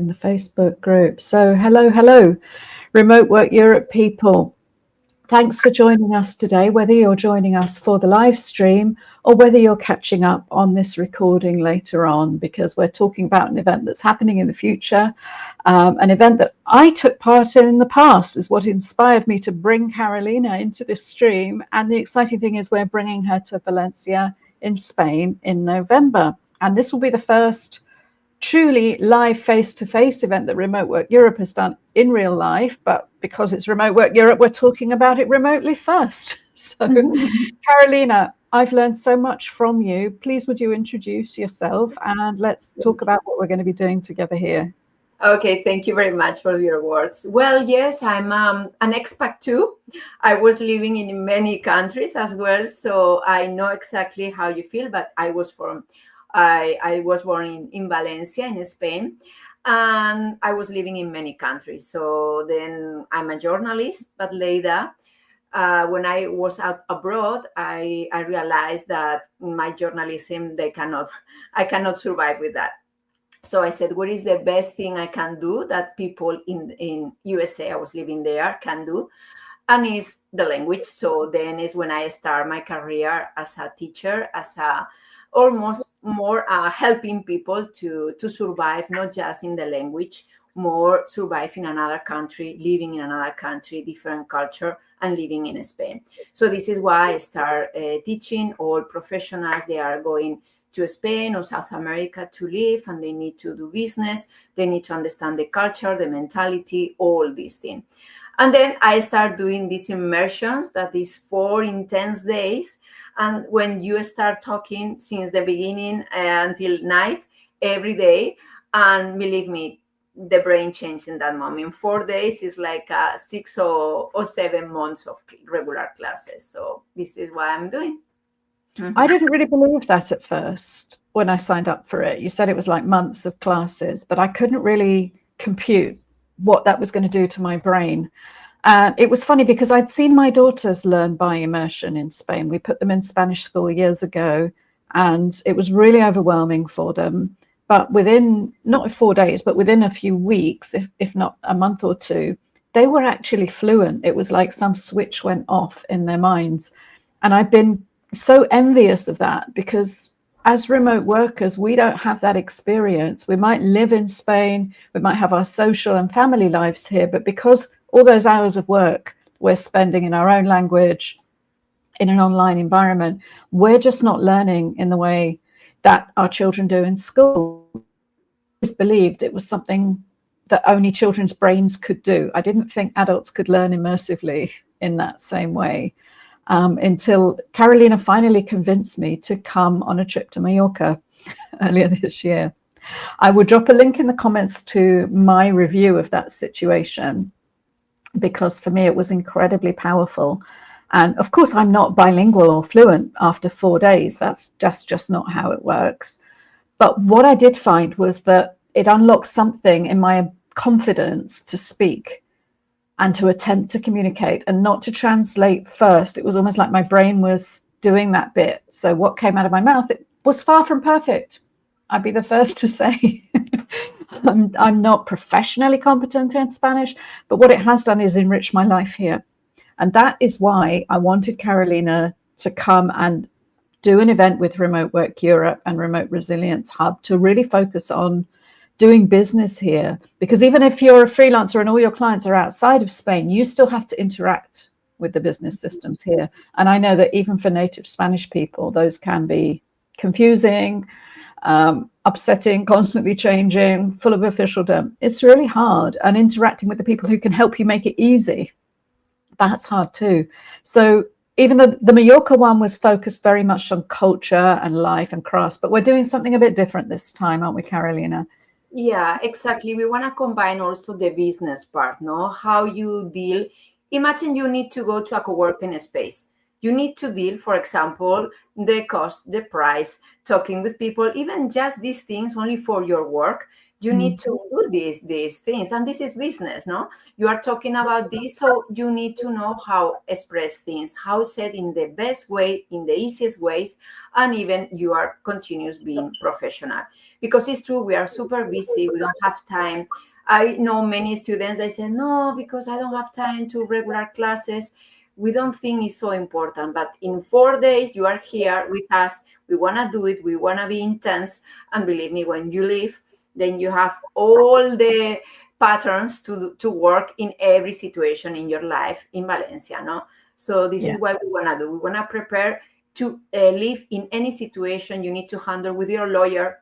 the Facebook group. So hello, Remote Work Europe people. Thanks for joining us today, whether you're joining us for the live stream or whether you're catching up on this recording later on, because we're talking about an event that's happening in the future. An event that I took part in the past is what inspired me to bring Carolina into this stream. And the exciting thing is we're bringing her to Valencia in Spain in November. And this will be the first truly live face-to-face event that Remote Work Europe has done in real life, but because it's Remote Work Europe, we're talking about it remotely first. So Carolina, I've learned so much from you. Please would you introduce yourself and let's talk about what we're going to be doing together here. Okay, thank you very much for your words. Well, yes, I'm an expat too. I was living in many countries as well, so I know exactly how you feel, but I was born in Valencia, in Spain, and I was living in many countries. So then I'm a journalist, but later, when I was out abroad, I realized that my journalism, I cannot survive with that. So I said, what is the best thing I can do that people in USA, I was living there, can do? And it's the language. So then is when I start my career as a teacher, as a almost more helping people to survive, not just in the language, more survive in another country, living in another country, different culture, and living in Spain. So this is why I start teaching all professionals. They are going to Spain or South America to live, and they need to do business. They need to understand the culture, the mentality, all these things. And then I start doing these immersions, that is 4 intense days. And when you start talking since the beginning until night, every day, and believe me, the brain changed in that moment. 4 days is like 6 or 7 months of regular classes. So this is what I'm doing. I didn't really believe that at first when I signed up for it. You said it was like months of classes, but I couldn't really compute what that was going to do to my brain. And it was funny because I'd seen my daughters learn by immersion in Spain. We put them in Spanish school years ago, and it was really overwhelming for them. But within, not 4 days, but within a few weeks, if not a month or two, they were actually fluent. It was like some switch went off in their minds. And I've been so envious of that, because as remote workers, we don't have that experience. We might live in Spain, we might have our social and family lives here, but because all those hours of work we're spending in our own language, in an online environment, we're just not learning in the way that our children do in school. I just believed it was something that only children's brains could do. I didn't think adults could learn immersively in that same way. Until Carolina finally convinced me to come on a trip to Mallorca earlier this year. I will drop a link in the comments to my review of that situation, because for me it was incredibly powerful. And of course, I'm not bilingual or fluent after 4 days. That's just not how it works. But what I did find was that it unlocked something in my confidence to speak and to attempt to communicate and not to translate first. It was almost like my brain was doing that bit. So what came out of my mouth, it was far from perfect. I'd be the first to say. I'm not professionally competent in Spanish, but what it has done is enrich my life here. And that is why I wanted Carolina to come and do an event with Remote Work Europe and Remote Resilience Hub to really focus on doing business here. Because even if you're a freelancer and all your clients are outside of Spain, you still have to interact with the business systems here. And I know that even for native Spanish people, those can be confusing, upsetting, constantly changing, full of officialdom. It's really hard. And interacting with the people who can help you make it easy, that's hard too. So even though the Mallorca one was focused very much on culture and life and crafts, but we're doing something a bit different this time, aren't we, Carolina? Yeah, exactly. We want to combine also the business part, no? How you deal. Imagine you need to go to a co-working space. You need to deal, for example, the cost, the price, talking with people, even just these things only for your work. You need to do these things, and this is business, no? You are talking about this, so you need to know how express things, how said in the best way, in the easiest ways, and even you are continuous being professional. Because it's true, we are super busy, we don't have time. I know many students, they say, no, because I don't have time to regular classes. We don't think it's so important, but in 4 days you are here with us. We want to do it. We want to be intense, and believe me, when you leave, then you have all the patterns to work in every situation in your life in Valencia, no? So this is what we want to do. We want to prepare to live in any situation you need to handle with your lawyer.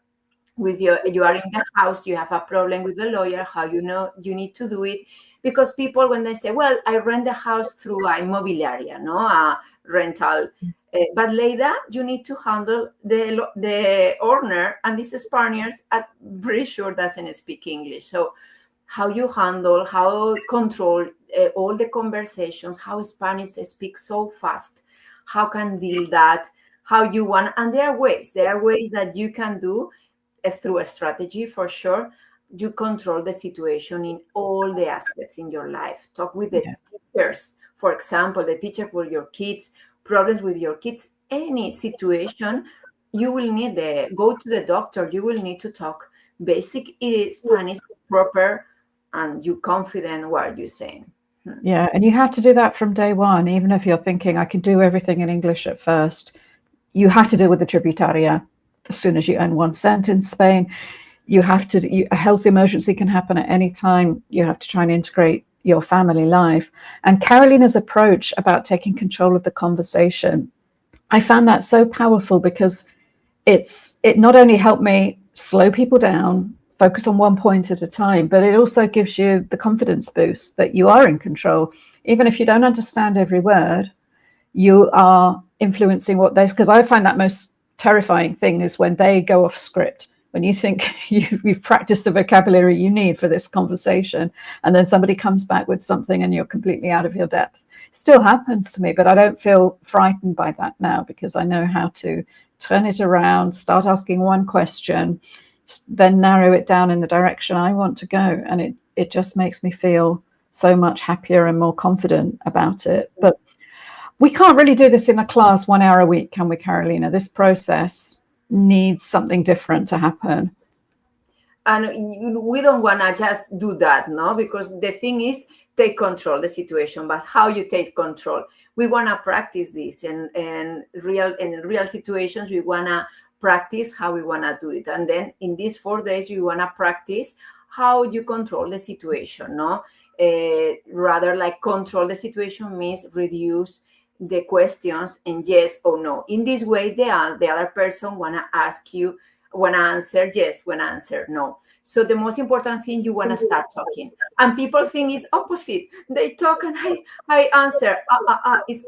You are in the house, you have a problem with the lawyer, how you know you need to do it. Because people, when they say, well, I rent the house through a immobiliaria, no, a rental, but later you need to handle the owner, and these Spaniards, I'm pretty sure doesn't speak English. So how you handle, how control all the conversations, how Spanish speak so fast, how can deal that, how you want, and there are ways that you can do through a strategy for sure. You control the situation in all the aspects in your life. Talk with the teachers, for example, the teacher for your kids, problems with your kids, any situation, you will need go to the doctor, you will need to talk basic Spanish proper, and you confident what you're saying. Yeah, and you have to do that from day one, even if you're thinking I can do everything in English at first. You have to deal with the tributaria as soon as you earn 1 cent in Spain. You have to, a health emergency can happen at any time. You have to try and integrate your family life. And Carolina's approach about taking control of the conversation, I found that so powerful, because it not only helped me slow people down, focus on one point at a time, but it also gives you the confidence boost that you are in control. Even if you don't understand every word, you are influencing what they, because I find that most terrifying thing is when they go off script, when you think you've practiced the vocabulary you need for this conversation, and then somebody comes back with something and you're completely out of your depth. It still happens to me, but I don't feel frightened by that now, because I know how to turn it around, start asking one question, then narrow it down in the direction I want to go. And it just makes me feel so much happier and more confident about it. But we can't really do this in a class 1 hour a week, can we, Carolina? This process needs something different to happen. And we don't want to just do that, no? Because the thing is, take control the situation, but how you take control. We want to practice this in real situations. We want to practice how we want to do it. And then in these 4 days, we want to practice how you control the situation, no? Rather, like, control the situation means reduce the questions and yes or no. In this way, the other person want to answer yes, want to answer no. So the most important thing, you want to start talking. And people think it's opposite. They talk and I answer. It's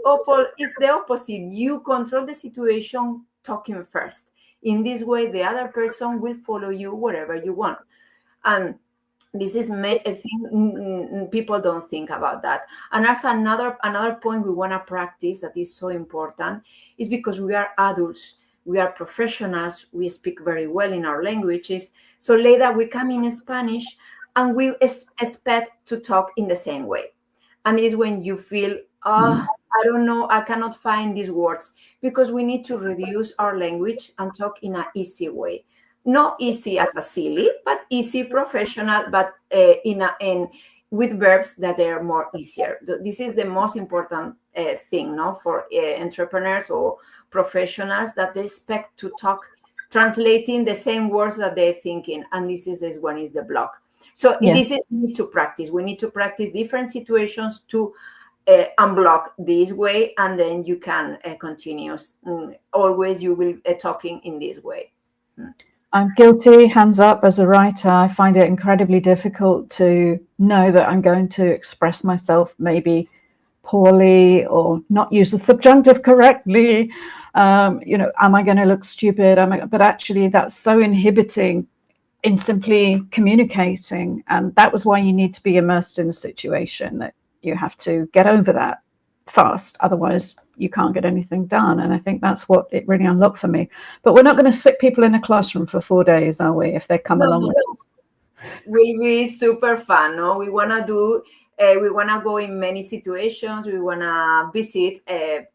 the opposite. You control the situation talking first. In this way, the other person will follow you wherever you want. And this is a thing people don't think about that. And that's another point we want to practice that is so important, is because we are adults, we are professionals, we speak very well in our languages. So later we come in Spanish and we expect to talk in the same way. And it's when you feel, I don't know, I cannot find these words, because we need to reduce our language and talk in an easy way. Not easy as a silly, but easy professional, but with verbs that are more easier. This is the most important thing, no, for entrepreneurs or professionals, that they expect to talk translating the same words that they're thinking, and this one is the block. So this is we need to practice. We need to practice different situations to unblock this way, and then you can continue. Always you will talking in this way. I'm guilty, hands up. As a writer, I find it incredibly difficult to know that I'm going to express myself maybe poorly or not use the subjunctive correctly. Am I going to look stupid? But actually, that's so inhibiting in simply communicating. And that was why you need to be immersed in a situation, that you have to get over that fast. Otherwise, you can't get anything done. And I think that's what it really unlocked for me. But we're not going to sit people in a classroom for 4 days, are we, if they come along with us? will be super fun. No, we wanna do. We wanna go in many situations. We wanna visit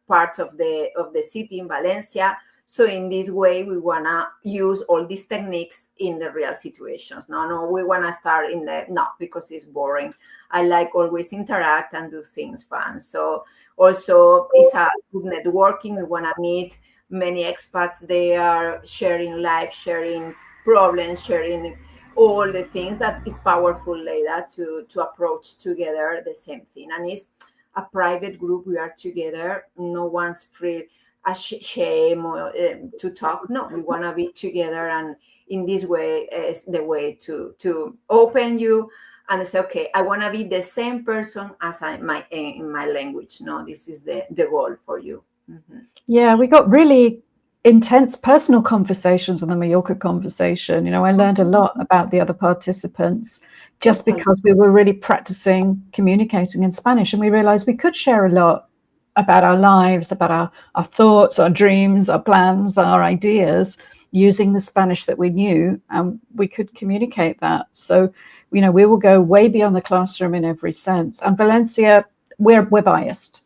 part of the city in Valencia. So in this way, we wanna use all these techniques in the real situations. No, we wanna start in the no because it's boring. I like always interact and do things fun. So also it's a good networking. We wanna meet many expats. They are sharing life, sharing problems, sharing all the things that is powerful like that to approach together the same thing. And it's a private group. We are together. No one's free shame or to talk. No, we want to be together, and in this way is the way to open you and say, okay, I want to be the same person as in my language. No, this is the goal for you. Mm-hmm. Yeah, we got really intense personal conversations on the Mallorca conversation. You know, I learned a lot about the other participants just because we were really practicing communicating in Spanish, and we realized we could share a lot about our lives, about our thoughts, our dreams, our plans, our ideas, using the Spanish that we knew, and we could communicate that. So, you know, we will go way beyond the classroom in every sense. And Valencia, we're biased.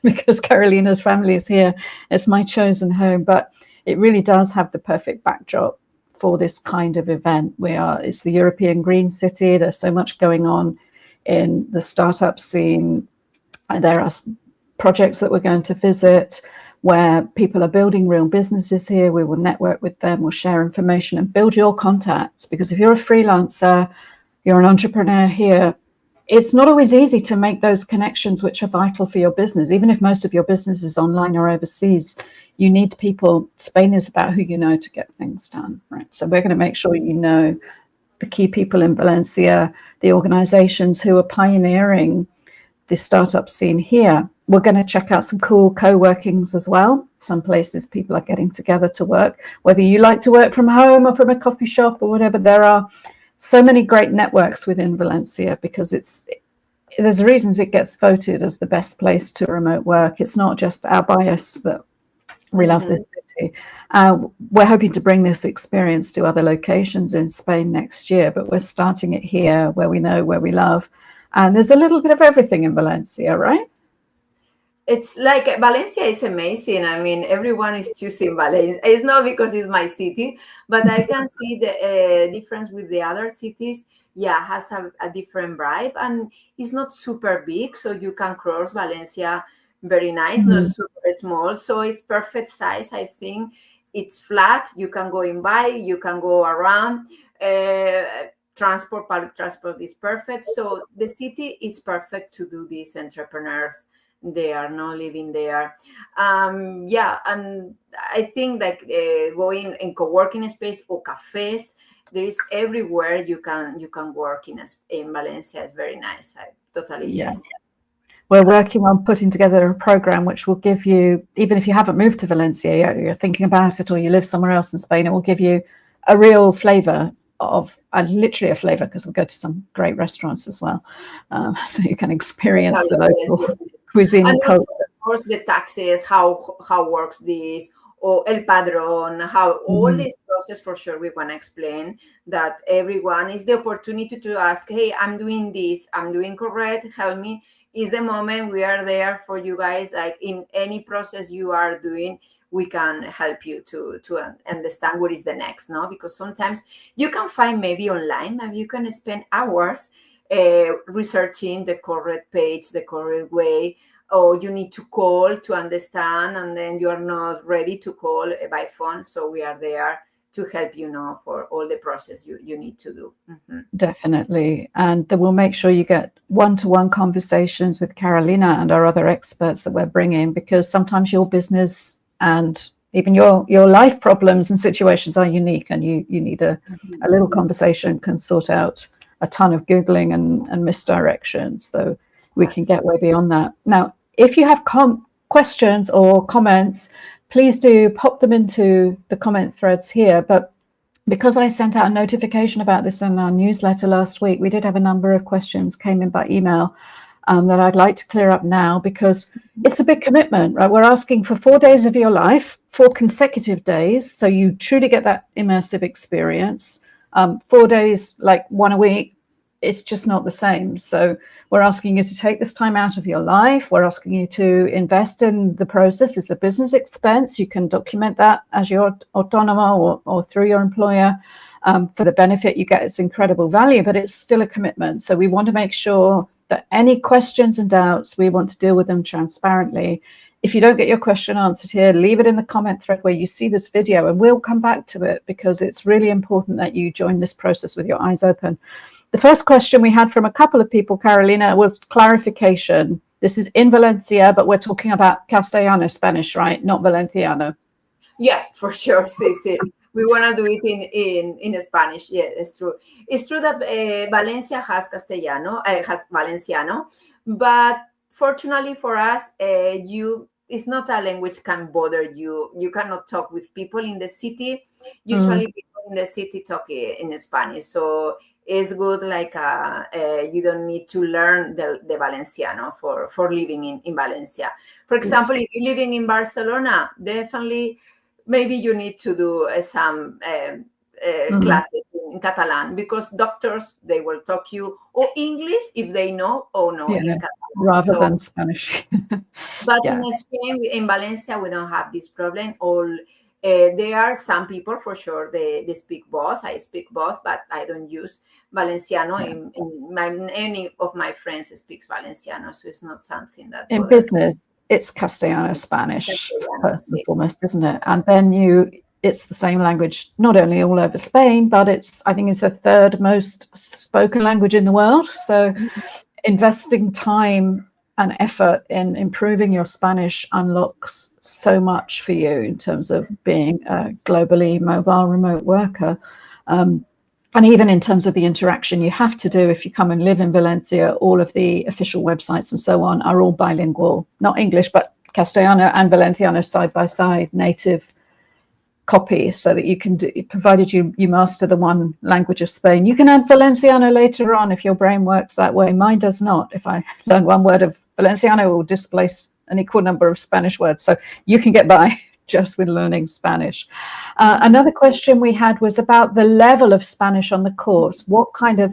Because Carolina's family is here. It's my chosen home, but it really does have the perfect backdrop for this kind of event. It's the European Green City. There's so much going on in the startup scene. There are projects that we're going to visit where people are building real businesses here. We will network with them, we'll share information and build your contacts, because if you're a freelancer, you're an entrepreneur here, it's not always easy to make those connections which are vital for your business. Even if most of your business is online or overseas, you need people. Spain is about who you know to get things done, right? So we're going to make sure you know the key people in Valencia, the organizations who are pioneering the startup scene here. We're going to check out some cool co-workings as well. Some places people are getting together to work, whether you like to work from home or from a coffee shop or whatever. There are so many great networks within Valencia because there's reasons it gets voted as the best place to remote work. It's not just our bias that we love this city. We're hoping to bring this experience to other locations in Spain next year, but we're starting it here where we know, where we love. And there's a little bit of everything in Valencia, right? It's like Valencia is amazing. I mean, everyone is choosing Valencia. It's not because it's my city, but I can see the difference with the other cities. Yeah, has a different vibe, and it's not super big, so you can cross Valencia very nice, not super small. So it's perfect size, I think. It's flat. You can go in by, you can go around. Public transport is perfect. So the city is perfect to do these entrepreneurs. They are not living there. Yeah, and I think that going in co-working space or cafes, there is everywhere you can work in Valencia. Is very nice. I totally yes. We're working on putting together a program which will give you, even if you haven't moved to Valencia, you're thinking about it, or you live somewhere else in Spain, it will give you a real flavor of, literally a flavor, because we'll go to some great restaurants as well, so you can experience the local cuisine and culture. Of course, the taxes, how works this, or el padrón, how all this process. For sure, we want to explain that everyone is the opportunity to ask, hey, I'm doing this, I'm doing correct, help me. Is the moment we are there for you guys. Like in any process you are doing, we can help you to understand what is the next, no? Because sometimes you can find maybe online, maybe you can spend hours researching the correct page, the correct way, or you need to call to understand, and then you are not ready to call by phone. So we are there to help you know for all the process you need to do. Definitely. And then we'll make sure you get one-to-one conversations with Carolina and our other experts that we're bringing, because sometimes your business and even your life problems and situations are unique, and you need a little conversation can sort out a ton of Googling and misdirection. So we can get way beyond that. Now, if you have questions or comments, please do pop them into the comment threads here. But because I sent out a notification about this in our newsletter last week, we did have a number of questions came in by email that I'd like to clear up now, because it's a big commitment, right? We're asking for 4 days of your life, 4 consecutive days, so you truly get that immersive experience. 4 days, like one a week, it's just not the same. So we're asking you to take this time out of your life. We're asking you to invest in the process. It's a business expense. You can document that as your autonomo or through your employer. For the benefit you get, it's incredible value, but it's still a commitment. So we want to make sure that any questions and doubts, we want to deal with them transparently. If you don't get your question answered here, leave it in the comment thread where you see this video, and we'll come back to it, because it's really important that you join this process with your eyes open. The first question we had from a couple of people, Carolina, was clarification. This is in Valencia, but we're talking about Castellano Spanish, right? Not Valenciano. Yeah, for sure. Sí. We want to do it in Spanish. Yeah, it's true. It's true that Valencia has Castellano, has Valenciano, but fortunately for us, it's not a language can bother you. You cannot talk with people in the city. Usually, people in the city talk in Spanish, so it's good. Like you don't need to learn the Valenciano for living in Valencia. For example, if you're living in Barcelona, definitely. Maybe you need to do some classes in Catalan, because doctors, they will talk you or English if they know, or no, in Catalan. Rather than Spanish. But in Spain, in Valencia, we don't have this problem. There are some people, for sure, they speak both. I speak both, but I don't use Valenciano. Any of my friends speaks Valenciano, so it's not something that in business. It's Castellano Spanish first and foremost, isn't it? And then it's the same language, not only all over Spain, but I think it's the third most spoken language in the world. So investing time and effort in improving your Spanish unlocks so much for you in terms of being a globally mobile remote worker. And even in terms of the interaction you have to do if you come and live in Valencia, all of the official websites and so on are all bilingual, not English, but Castellano and Valenciano side by side, native copy, so that you can do, provided you master the one language of Spain. You can add Valenciano later on if your brain works that way. Mine does not. If I learn one word of Valenciano, it will displace an equal number of Spanish words. So you can get by just with learning Spanish. Another question we had was about the level of Spanish on the course. What kind of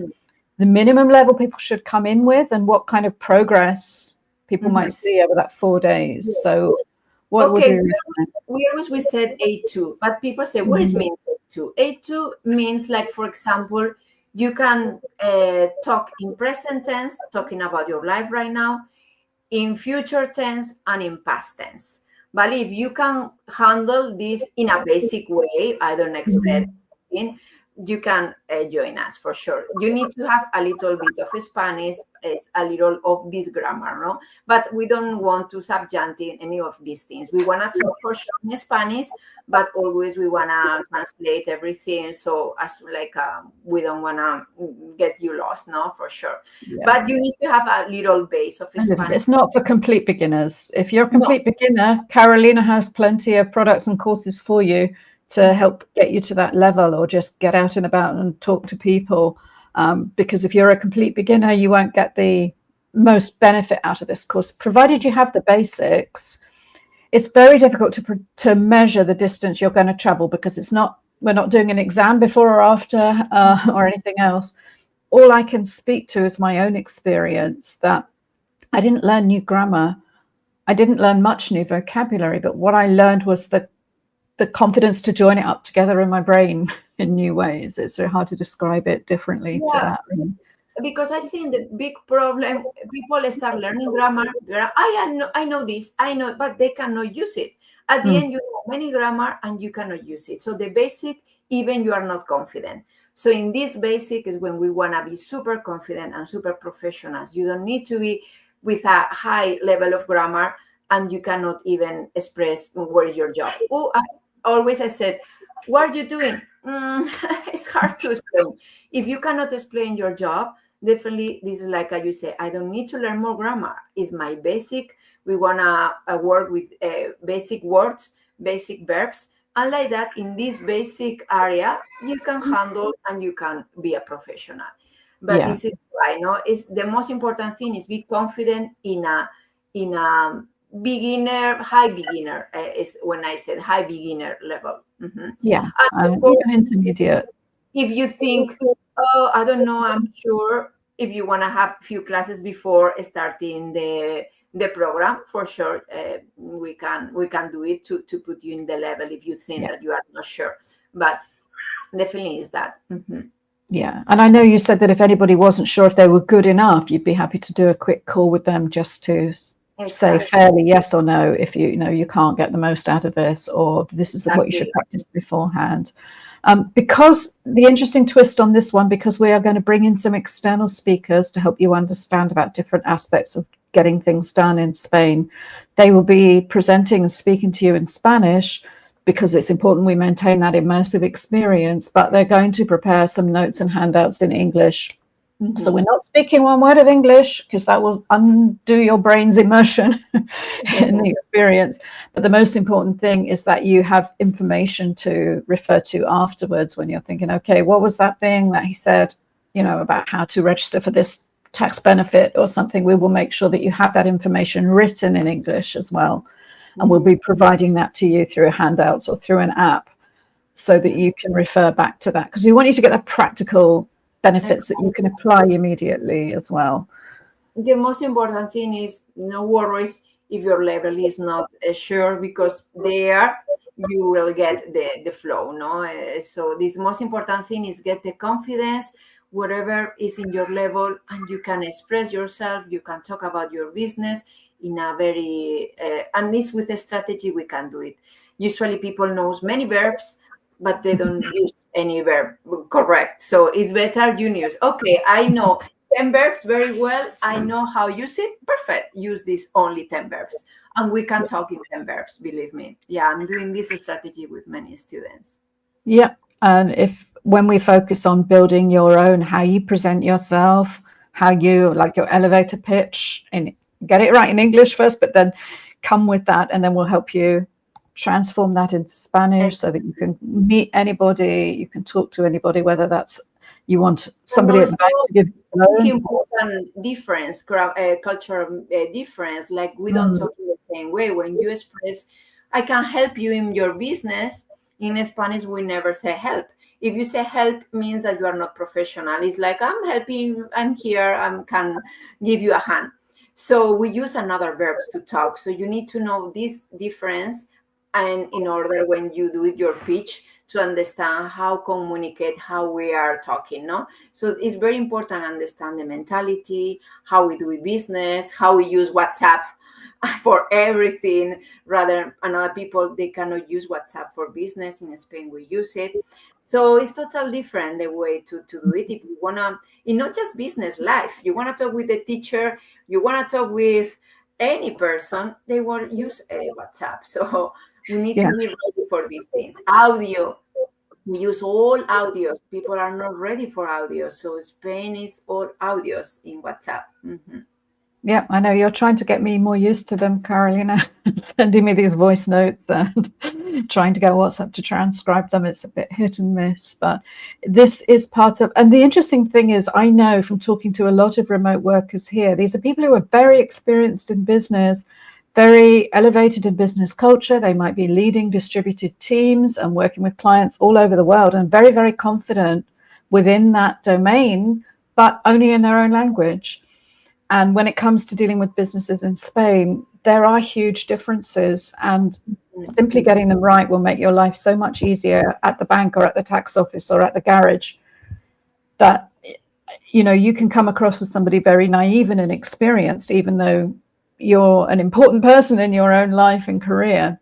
the minimum level people should come in with, and what kind of progress people might see over that 4 days. So what would you recommend? We said A2, but people say, what does mean A2? A2 means, like, for example, you can talk in present tense, talking about your life right now, in future tense, and in past tense. But if you can handle this in a basic way, I don't expect you can join us for sure. You need to have a little bit of Spanish, a little of this grammar, no? But we don't want to subject in any of these things. We want to talk for sure in Spanish, but always we want to translate everything. So as like we don't want to get you lost, no, for sure. Yeah. But you need to have a little base of Spanish. It's not for complete beginners. If you're a complete beginner, Carolina has plenty of products and courses for you to help get you to that level, or just get out and about and talk to people. Because if you're a complete beginner, you won't get the most benefit out of this course. Provided you have the basics, it's very difficult to measure the distance you're going to travel, because we're not doing an exam before or after or anything else. All I can speak to is my own experience, that I didn't learn new grammar. I didn't learn much new vocabulary, but what I learned was the confidence to join it up together in my brain in new ways. It's very hard to describe it differently to that. Really. Because I think the big problem, people start learning grammar. I know this, but they cannot use it. At the end, you know many grammar and you cannot use it. So the basic, even you are not confident. So in this basic is when we want to be super confident and super professionals. You don't need to be with a high level of grammar and you cannot even express what is your job. I said, what are you doing? It's hard to explain. If you cannot explain your job, definitely this is like you say, I don't need to learn more grammar. It's my basic. We want to work with basic words, basic verbs. And like that, in this basic area, you can handle and you can be a professional. But this is why, it's the most important thing is be confident in a beginner, high beginner is when I said high beginner level. Yeah, and even intermediate. If you think, oh, I don't know, I'm sure, if you want to have a few classes before starting the program, for sure, we can do it to put you in the level if you think that you are not sure. But definitely is that. Mm-hmm. Yeah. And I know you said that if anybody wasn't sure if they were good enough, you'd be happy to do a quick call with them just to say fairly yes or no if you know you can't get the most out of this, or this is what you should practice beforehand. Because the interesting twist on this one, because we are going to bring in some external speakers to help you understand about different aspects of getting things done in Spain. They will be presenting and speaking to you in Spanish, because it's important we maintain that immersive experience, but they're going to prepare some notes and handouts in English. Mm-hmm. So we're not speaking one word of English, because that will undo your brain's immersion in the experience. But the most important thing is that you have information to refer to afterwards when you're thinking, okay, what was that thing that he said, you know, about how to register for this tax benefit or something. We will make sure that you have that information written in English as well. And we'll be providing that to you through handouts or through an app so that you can refer back to that, because we want you to get the practical benefits that you can apply immediately as well. The most important thing is no worries if your level is not sure, because there you will get the flow, no? So this most important thing is get the confidence, whatever is in your level, and you can express yourself, you can talk about your business in a very, and this with a strategy, we can do it. Usually people knows many verbs, but they don't use any verb correct. So it's better you use, okay, I know 10 verbs very well, I know how to use it, perfect, use this only 10 verbs. And we can talk in 10 verbs, believe me. Yeah, I'm doing this strategy with many students. Yeah, and when we focus on building your own, how you present yourself, how you, like your elevator pitch, and get it right in English first, but then come with that, and then we'll help you transform that into Spanish so that you can meet anybody, you can talk to anybody, whether that's you want somebody at the back to give you important difference, cultural difference, like we don't talk in the same way. When you express, I can help you in your business, in Spanish we never say help. If you say help, means that you are not professional. It's like, I'm helping, I'm here, I can give you a hand. So we use another verbs to talk. So you need to know this difference, and in order when you do your pitch to understand how communicate, how we are talking, no? So it's very important to understand the mentality, how we do business, how we use WhatsApp for everything, rather another people, they cannot use WhatsApp for business. In Spain, we use it. So it's totally different the way to do it. If you want to, it's not just business, life. You want to talk with the teacher, you want to talk with any person, they will use WhatsApp. So we need to be ready for these things. Audio, we use all audios. People are not ready for audio. So Spain is all audios in WhatsApp. Mm-hmm. Yeah, I know you're trying to get me more used to them, Carolina, sending me these voice notes and trying to get WhatsApp to transcribe them. It's a bit hit and miss, but this is part of, and the interesting thing is, I know from talking to a lot of remote workers here, these are people who are very experienced in business, very elevated in business culture. They might be leading distributed teams and working with clients all over the world, and very, very confident within that domain, but only in their own language. And when it comes to dealing with businesses in Spain, there are huge differences, and simply getting them right will make your life so much easier at the bank or at the tax office or at the garage, that, you know, you can come across as somebody very naive and inexperienced, even though you're an important person in your own life and career.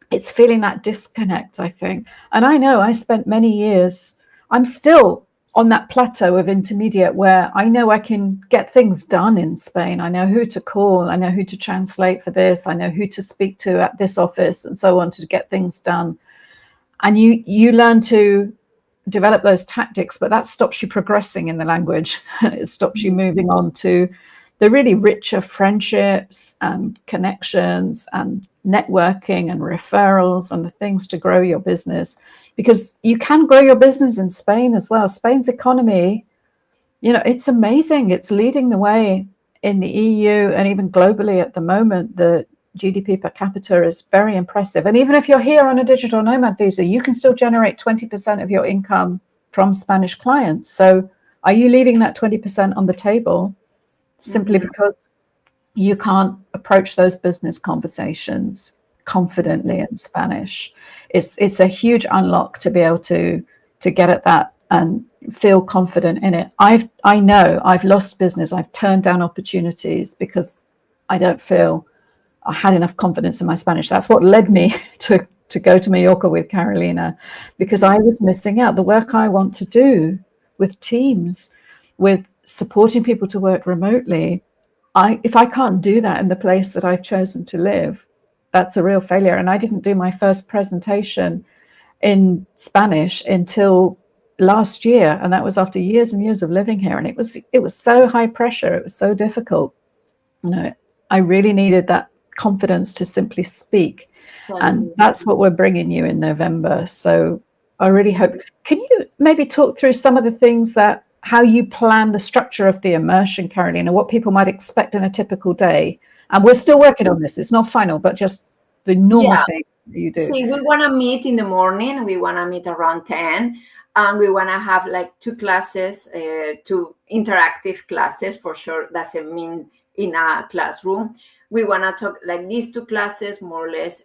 It's feeling that disconnect, I think. And I know I spent many years, I'm still on that plateau of intermediate where I know I can get things done in Spain. I know who to call, I know who to translate for this, I know who to speak to at this office and so on to get things done. And you learn to develop those tactics, but that stops you progressing in the language. It stops you moving on to the really richer friendships and connections and networking and referrals and the things to grow your business, because you can grow your business in Spain as well. Spain's economy, you know, it's amazing. It's leading the way in the EU and even globally at the moment. The GDP per capita is very impressive. And even if you're here on a digital nomad visa, you can still generate 20% of your income from Spanish clients. So are you leaving that 20% on the table simply because you can't approach those business conversations confidently in Spanish? It's a huge unlock to be able to get at that and feel confident in it. I know I've lost business. I've turned down opportunities because I don't feel I had enough confidence in my Spanish. That's what led me to go to Mallorca with Carolina, because I was missing out. The work I want to do with teams, with supporting people to work remotely, if I can't do that in the place that I've chosen to live, that's a real failure. And I didn't do my first presentation in Spanish until last year, and that was after years and years of living here. And it was so high pressure. It was so difficult. You know, I really needed that confidence to simply speak. And that's what we're bringing you in November. So I really hope, can you maybe talk through some of the things that, how you plan the structure of the immersion, Carolina, what people might expect in a typical day? And we're still working on this. It's not final, but just the normal thing that you do. See, we want to meet in the morning. We want to meet around 10. And we want to have like 2 classes, 2 interactive classes for sure. Doesn't mean in a classroom. We want to talk like these 2 classes, more or less,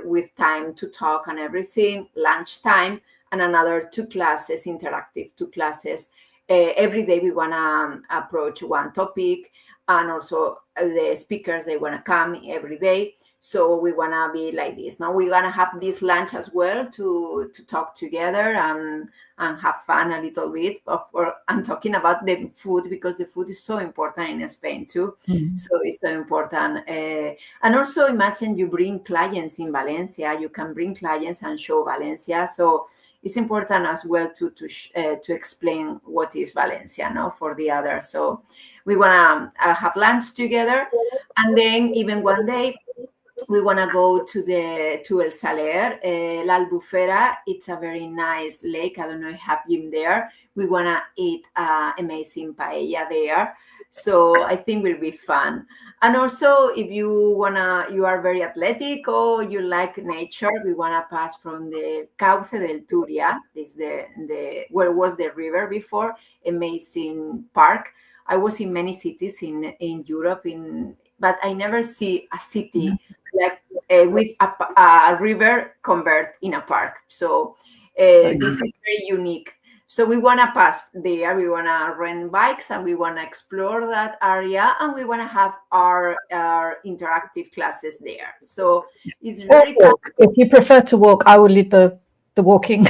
with time to talk and everything, lunchtime, and another 2 classes, interactive 2 classes. Every day we want to approach one topic, and also the speakers, they want to come every day. So we want to be like this. Now we want to have this lunch as well to talk together and have fun a little bit. I'm talking about the food, because the food is so important in Spain too. So it's so important. And also imagine you bring clients in Valencia. You can bring clients and show Valencia. So it's important as well to explain what is Valencia, no, for the others. So we want to have lunch together, and then even one day we want to go to El Saler, La Albufera. It's a very nice lake. I don't know if you have been there. We want to eat amazing paella there. So I think will be fun. And also, if you are very athletic or you like nature, we want to pass from the Cauce del Turia. This the where was the river before. Amazing park. I was in many cities in Europe, but I never see a city like with a river convert in a park. So this is very unique. So we want to pass there. We want to rent bikes and we want to explore that area, and we want to have our interactive classes there. So it's very if you prefer to walk, I will lead the walking.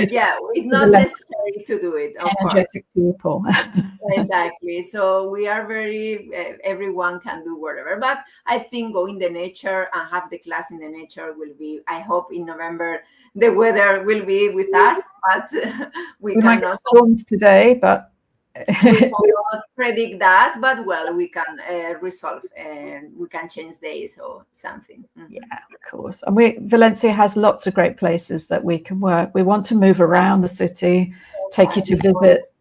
Yeah, it's not necessary to do it. Of energetic course. People. Exactly. So we are very, everyone can do whatever. But I think go in the nature and have the class in the nature will be, I hope in November, the weather will be with us, but we cannot. Storms today, but we cannot predict that, but well, we can resolve and we can change days or something. Yeah, of course. And Valencia has lots of great places that we can work. We want to move around the city, take you to visit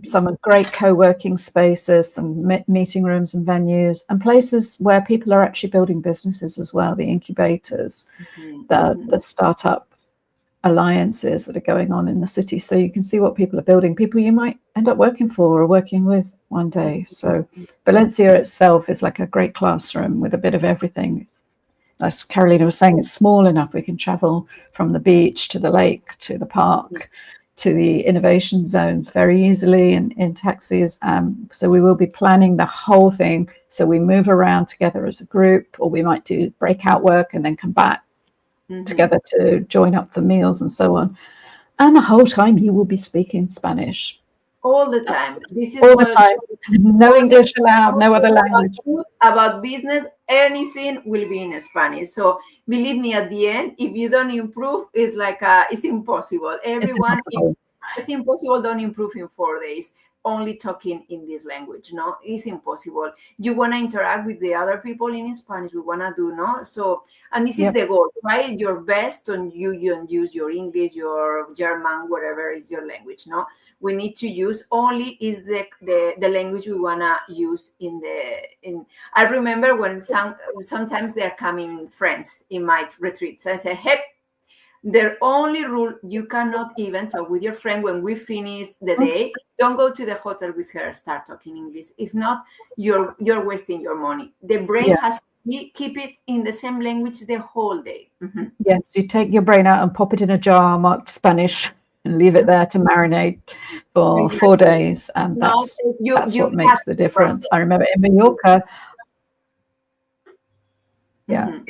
some great co-working spaces, some meeting rooms and venues, and places where people are actually building businesses as well, the incubators, the startup alliances that are going on in the city, so you can see what people are building, people you might end up working for or working with one day. So Valencia itself is like a great classroom with a bit of everything. As Carolina was saying, it's small enough we can travel from the beach to the lake to the park to the innovation zones very easily in taxis. So we will be planning the whole thing, so we move around together as a group, or we might do breakout work and then come back together to join up for meals and so on. And the whole time you will be speaking Spanish. All the time. This is all the time. No English allowed, no other language. About business, anything will be in Spanish. So believe me, at the end, if you don't improve, it's like it's impossible. Everyone, it's impossible. Don't improve in 4 days. Only talking in this language, no, it's impossible. You want to interact with the other people in Spanish. We want to do, no. So, and this is the goal, right? Your best, and you use your English, your German, whatever is your language, no. We need to use only is the language we want to use in. I remember when sometimes they're coming friends in my retreats. I say, hey, The only rule, you cannot even talk with your friend when we finish the day. Don't go to the hotel with her, start talking English. If not, you're wasting your money. The brain has to keep it in the same language the whole day. Yes, you take your brain out and pop it in a jar marked Spanish and leave it there to marinate for 4 days, and that's what makes the difference. I remember in Mallorca,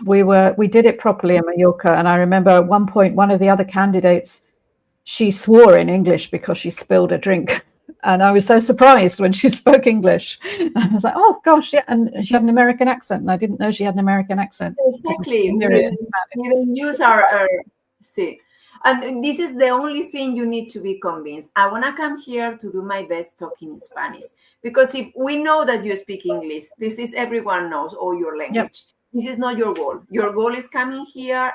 we did it properly in Mallorca, and I remember at one point one of the other candidates, she swore in English because she spilled a drink, and I was so surprised when she spoke English. I was like, oh gosh, yeah, and she had an American accent, and I didn't know she had an American accent. Exactly. We don't use our see. And this is the only thing you need to be convinced. I want to come here to do my best talking in Spanish, because if we know that you speak English, this is everyone knows all your language. This is not your goal. Your goal is coming here.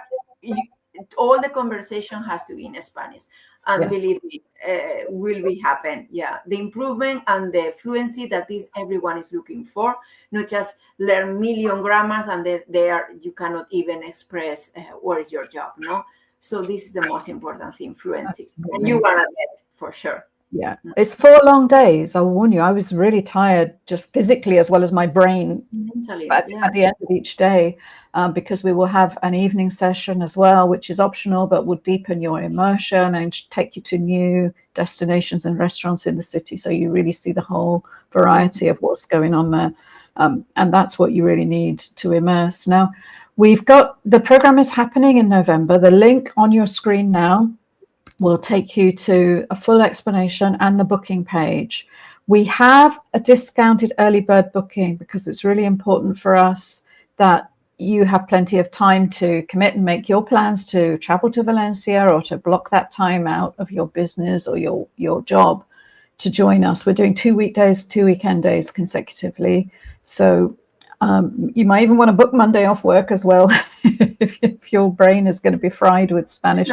All the conversation has to be in Spanish. And believe me, will be happen. Yeah, the improvement and the fluency that is everyone is looking for, not just learn million grammars and there you cannot even express what is your job, no? So this is the most important thing, fluency. And you want to get for sure. Yeah, it's 4 long days. I'll warn you, I was really tired, just physically as well as my brain, mentally, at the end of each day, because we will have an evening session as well, which is optional, but will deepen your immersion and take you to new destinations and restaurants in the city. So you really see the whole variety of what's going on there. And that's what you really need to immerse. Now, we've got, the program is happening in November. The link on your screen now will take you to a full explanation and the booking page. We have a discounted early bird booking because it's really important for us that you have plenty of time to commit and make your plans to travel to Valencia, or to block that time out of your business or your job to join us. We're doing 2 weekdays, 2 weekend days consecutively. So you might even want to book Monday off work as well if your brain is going to be fried with Spanish.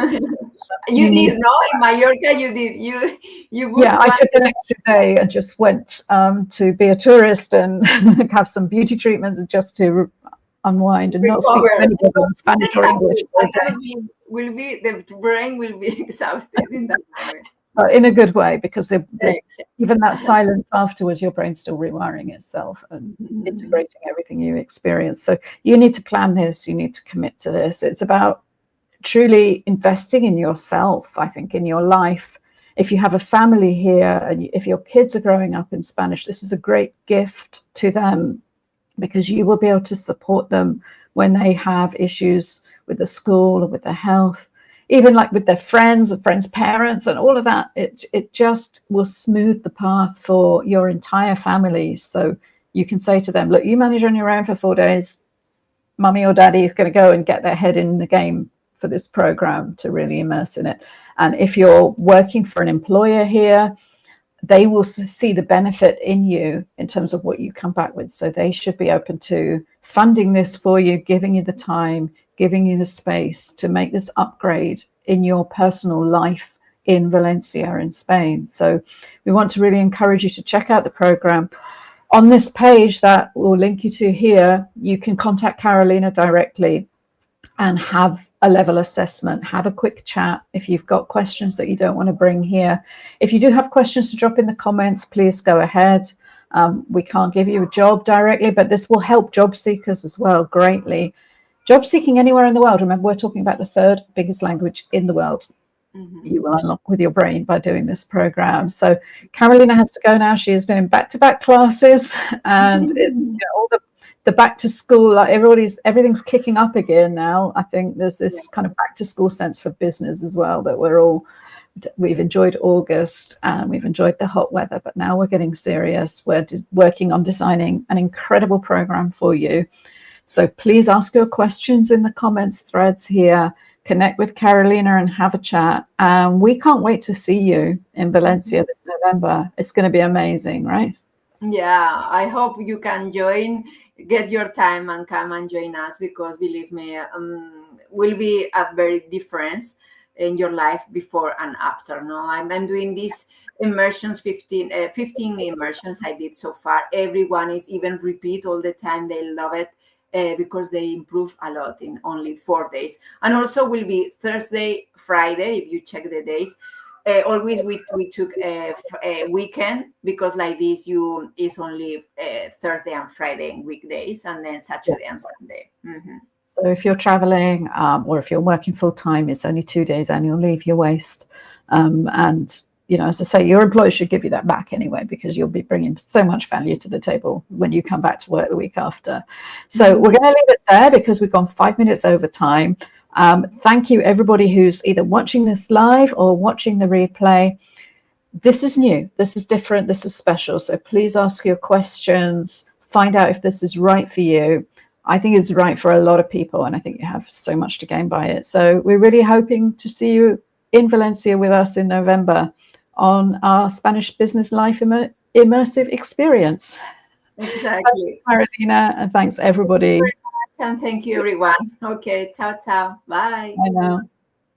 You did, no? In Mallorca, you did. You yeah, I took an extra day and just went to be a tourist and have some beauty treatments and just to unwind and not speak anything in Spanish or English. The brain will be exhausted in that moment. But in a good way, because even that silence afterwards, your brain's still rewiring itself and integrating everything you experience. So you need to plan this. You need to commit to this. It's about truly investing in yourself, I think, in your life. If you have a family here and if your kids are growing up in Spanish, this is a great gift to them, because you will be able to support them when they have issues with the school or with their health, even like with their friends, the friends' parents and all of that. It just will smooth the path for your entire family. So you can say to them, look, you manage on your own for 4 days. Mummy or daddy is going to go and get their head in the game for this program to really immerse in it. And if you're working for an employer here, they will see the benefit in you in terms of what you come back with. So they should be open to funding this for you, giving you the time, giving you the space to make this upgrade in your personal life in Valencia in Spain. So we want to really encourage you to check out the program. On this page that we'll link you to here, you can contact Carolina directly and have a level assessment, have a quick chat if you've got questions that you don't want to bring here. If you do have questions to drop in the comments, please go ahead. We can't give you a job directly, but this will help job seekers as well greatly. Job seeking anywhere in the world. Remember, we're talking about the 3rd biggest language in the world. You will unlock with your brain by doing this program. So Carolina has to go now. She is doing back-to-back classes, and all the back to school, like everything's kicking up again now. I think there's this kind of back to school sense for business as well, that we've enjoyed August and we've enjoyed the hot weather, but now we're getting serious. We're working on designing an incredible program for you. So please ask your questions in the comments threads here, connect with Carolina and have a chat. We can't wait to see you in Valencia this November. It's going to be amazing, right? Yeah, I hope you can join, get your time and come and join us, because believe me, will be a very difference in your life before and after. No, I'm doing these immersions, 15 immersions I did so far. Everyone is even repeat all the time. They love it. because they improve a lot in only 4 days. And also will be Thursday, Friday, if you check the days. Always we took a weekend, because like this you is only Thursday and Friday in weekdays, and then Saturday and Sunday. Mm-hmm. So if you're traveling or if you're working full time, it's only 2 days annual leave you waste. And, you know, as I say, your employer should give you that back anyway, because you'll be bringing so much value to the table when you come back to work the week after. So we're going to leave it there because we've gone 5 minutes over time. Thank you, everybody who's either watching this live or watching the replay. This is new, this is different, this is special. So please ask your questions, find out if this is right for you. I think it's right for a lot of people, and I think you have so much to gain by it. So we're really hoping to see you in Valencia with us in November on our Spanish business life immersive experience. Exactly. Thanks, Carolina, and thanks everybody. And thank you, everyone. Okay, ciao, ciao. Bye. Bye now.